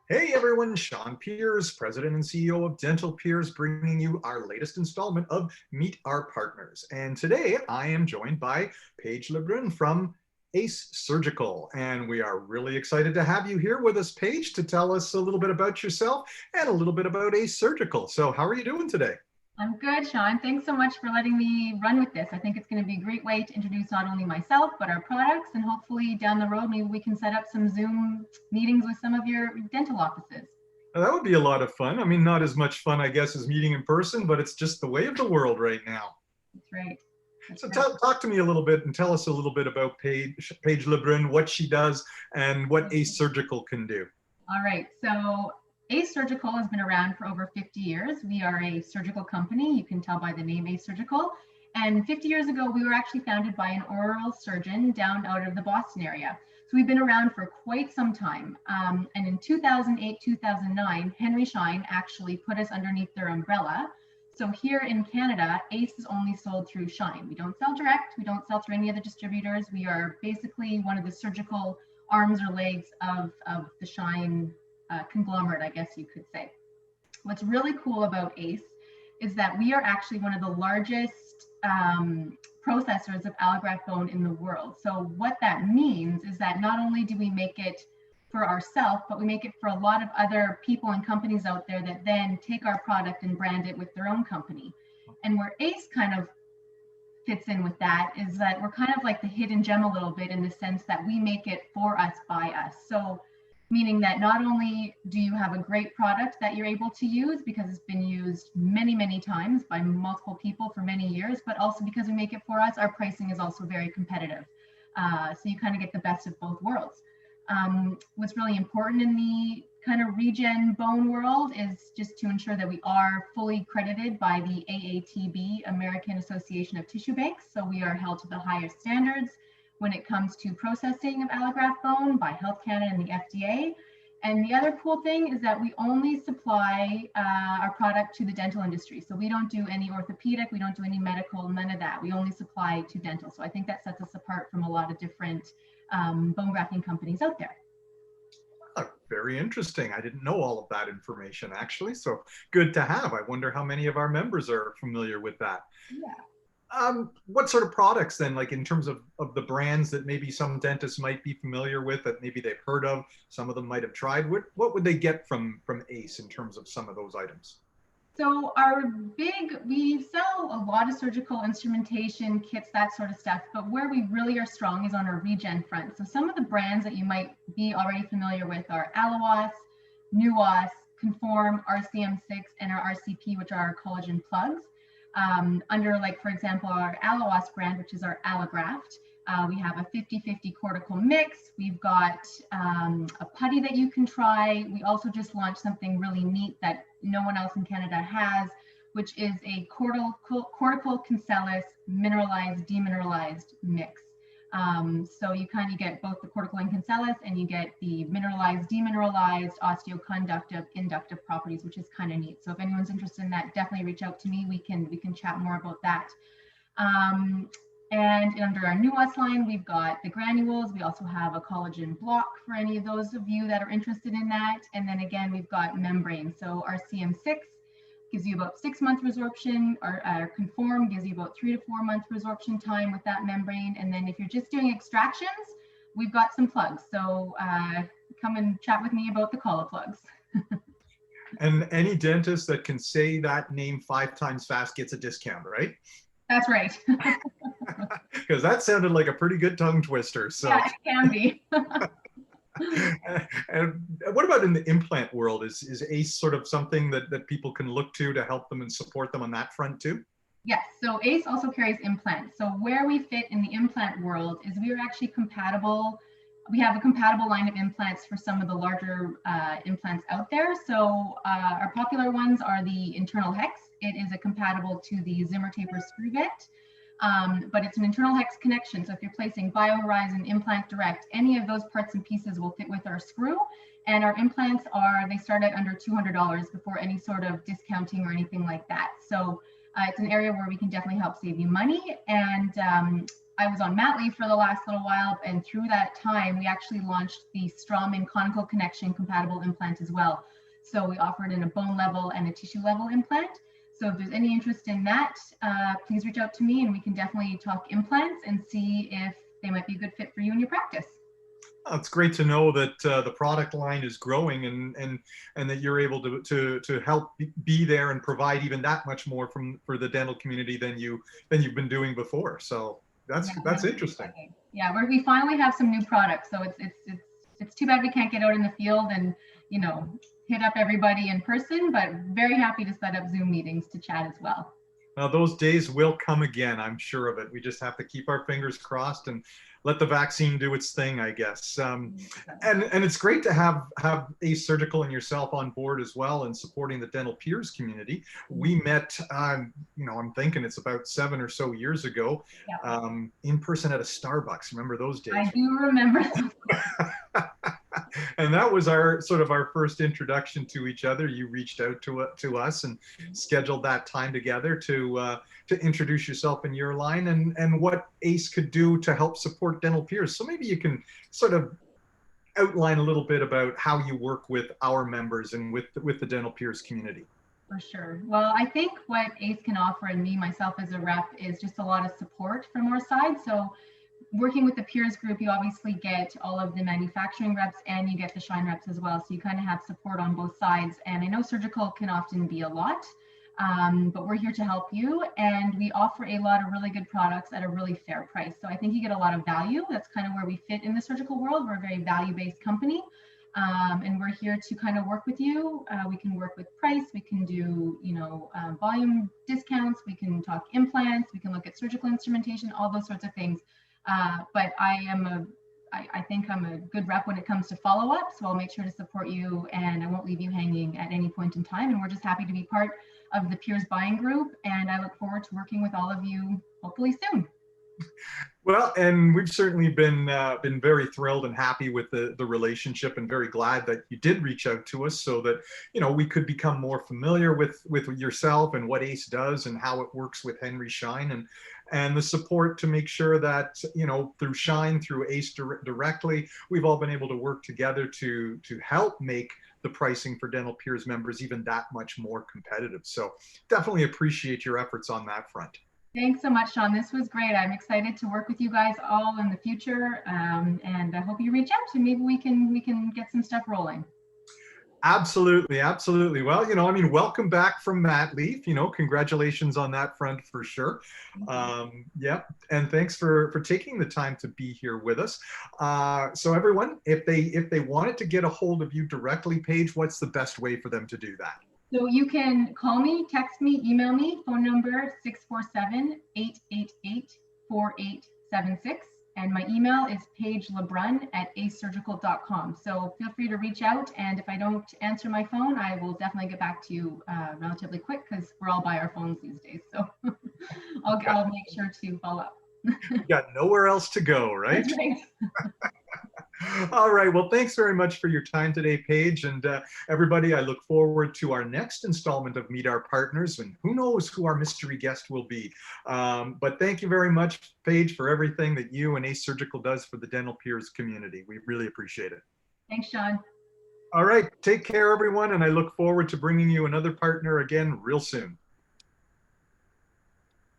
Hey everyone, Sean Peers, President and CEO of Dental Peers, bringing you our latest installment of Meet Our Partners. And today I am joined by Paige LeBrun from Ace Surgical. And we are really excited to have you here with us, Paige, to tell us a little bit about yourself and a little bit about Ace Surgical. So how are you doing today? I'm good, Sean. Thanks so much for letting me run with this. I think it's going to be a great way to introduce not only myself, but our products, and hopefully down the road, maybe we can set up some Zoom meetings with some of your dental offices. That would be a lot of fun. I mean, not as much fun, I guess, as meeting in person, but it's just the way of the world right now. That's right. So talk to me a little bit and tell us a little bit about Paige LeBrun, what she does, and what Ace Surgical can do. All right. So Ace Surgical has been around for over 50 years. We are a surgical company. You can tell by the name Ace Surgical. And 50 years ago, we were actually founded by an oral surgeon down out of the Boston area. So we've been around for quite some time. And in 2008, 2009, Henry Schein actually put us underneath their umbrella. So here in Canada, Ace is only sold through Schein. We don't sell direct. We don't sell through any other distributors. We are basically one of the surgical arms or legs of the Schein conglomerate, I guess you could say. What's really cool about Ace is that we are actually one of the largest processors of allograft bone in the world. So what that means is that not only do we make it for ourselves, but we make it for a lot of other people and companies out there that then take our product and brand it with their own company. And where Ace kind of fits in with that is that we're kind of like the hidden gem a little bit, in the sense that we make it for us, by us. So meaning that not only do you have a great product that you're able to use because it's been used many, many times by multiple people for many years, but also because we make it for us, our pricing is also very competitive. So you kind of get the best of both worlds. What's really important in the kind of regen bone world is just to ensure that we are fully credited by the AATB, American Association of Tissue Banks. So we are held to the highest standards when it comes to processing of allograft bone by Health Canada and the FDA. And the other cool thing is that we only supply our product to the dental industry. So we don't do any orthopedic, we don't do any medical, none of that. We only supply to dental. So I think that sets us apart from a lot of different bone grafting companies out there. Very interesting. I didn't know all of that information, actually. So good to have. I wonder how many of our members are familiar with that. Yeah. What sort of products then, like in terms of the brands that maybe some dentists might be familiar with, that maybe they've heard of, some of them might have tried, what would they get from Ace in terms of some of those items? So we sell a lot of surgical instrumentation, kits, that sort of stuff, but where we really are strong is on our regen front. So some of the brands that you might be already familiar with are Alowas, Nuos, Conform, RCM6, and our RCP, which are our collagen plugs. Under, like, for example, our Alowas brand, which is our allograft, we have a 50-50 cortical mix. We've got a putty that you can try. We also just launched something really neat that no one else in Canada has, which is a cortical cancellous mineralized, demineralized mix. So you kind of get both the cortical and cancellous, and you get the mineralized, demineralized, osteoconductive, inductive properties, which is kind of neat. So if anyone's interested in that, definitely reach out to me. We can chat more about that. And under our Nuos line, we've got the granules. We also have a collagen block for any of those of you that are interested in that. And then again, we've got membrane. So our CM6 gives you about 6-month resorption. Our Conform gives you about 3 to 4 month resorption time with that membrane. And then if you're just doing extractions, we've got some plugs. So come and chat with me about the collar plugs. And any dentist that can say that name 5 times fast gets a discount, right? That's right. Because that sounded like a pretty good tongue twister. So. Yeah, it can be. And what about in the implant world? Is Ace sort of something that people can look to help them and support them on that front too? Yes, so Ace also carries implants. So where we fit in the implant world is we are actually compatible. We have a compatible line of implants for some of the larger implants out there. So our popular ones are the internal hex. It is a compatible to the Zimmer taper screw bit. But it's an internal hex connection. So if you're placing BioHorizon, Implant Direct, any of those parts and pieces will fit with our screw. And our implants they start at under $200 before any sort of discounting or anything like that. So it's an area where we can definitely help save you money. And I was on mat leave for the last little while, and through that time, we actually launched the Straumann conical connection compatible implant as well. So we offered in a bone level and a tissue level implant. So if there's any interest in that, please reach out to me and we can definitely talk implants and see if they might be a good fit for you in your practice. It's great to know that the product line is growing and that you're able to help be there and provide even that much more for the dental community than you've been doing before. So that's interesting. Yeah, we finally have some new products, so it's too bad we can't get out in the field and hit up everybody in person, but very happy to set up Zoom meetings to chat as well. Now, those days will come again, I'm sure of it. We just have to keep our fingers crossed and let the vaccine do its thing, I guess. And it's great to have Ace Surgical and yourself on board as well and supporting the dental peers community. We met, I'm thinking it's about 7 or so years ago, in person at a Starbucks. Remember those days? I do remember. And that was our first introduction to each other. You reached out to us and scheduled that time together to introduce yourself and your line and what Ace could do to help support dental peers. So maybe you can sort of outline a little bit about how you work with our members and with the dental peers community. For sure. Well, I think what Ace can offer, and myself as a rep, is just a lot of support from our side. So working with the peers group, you obviously get all of the manufacturing reps and you get the Schein reps as well. So you kind of have support on both sides. And I know surgical can often be a lot, but we're here to help you. And we offer a lot of really good products at a really fair price. So I think you get a lot of value. That's kind of where we fit in the surgical world. We're a very value-based company. And we're here to kind of work with you. We can work with price. We can do, volume discounts. We can talk implants. We can look at surgical instrumentation, all those sorts of things. But I think I'm a good rep when it comes to follow-up, so I'll make sure to support you and I won't leave you hanging at any point in time. And we're just happy to be part of the peers buying group, and I look forward to working with all of you hopefully soon. Well, and we've certainly been very thrilled and happy with the relationship, and very glad that you did reach out to us so that we could become more familiar with yourself and what Ace does and how it works with Henry Schein and the support to make sure that through Schein, through Ace directly, we've all been able to work together to help make the pricing for dental peers members even that much more competitive. So definitely appreciate your efforts on that front. Thanks so much, Sean. This was great. I'm excited to work with you guys all in the future, and I hope you reach out to me. Maybe we can get some stuff rolling. Absolutely, absolutely. Well, welcome back from mat leave. Congratulations on that front for sure. Yeah, and thanks for taking the time to be here with us. So everyone, if they wanted to get a hold of you directly, Paige, what's the best way for them to do that? So you can call me, text me, email me, phone number 647-888-4876. And my email is Paige LeBrun at acesurgical.com. So feel free to reach out. And if I don't answer my phone, I will definitely get back to you relatively quick because we're all by our phones these days. So I'll make sure to follow up. You got nowhere else to go, right? That's right. All right. Well, thanks very much for your time today, Paige. And everybody, I look forward to our next installment of Meet Our Partners. And who knows who our mystery guest will be. But thank you very much, Paige, for everything that you and Ace Surgical does for the dental peers community. We really appreciate it. Thanks, Sean. All right. Take care, everyone. And I look forward to bringing you another partner again real soon.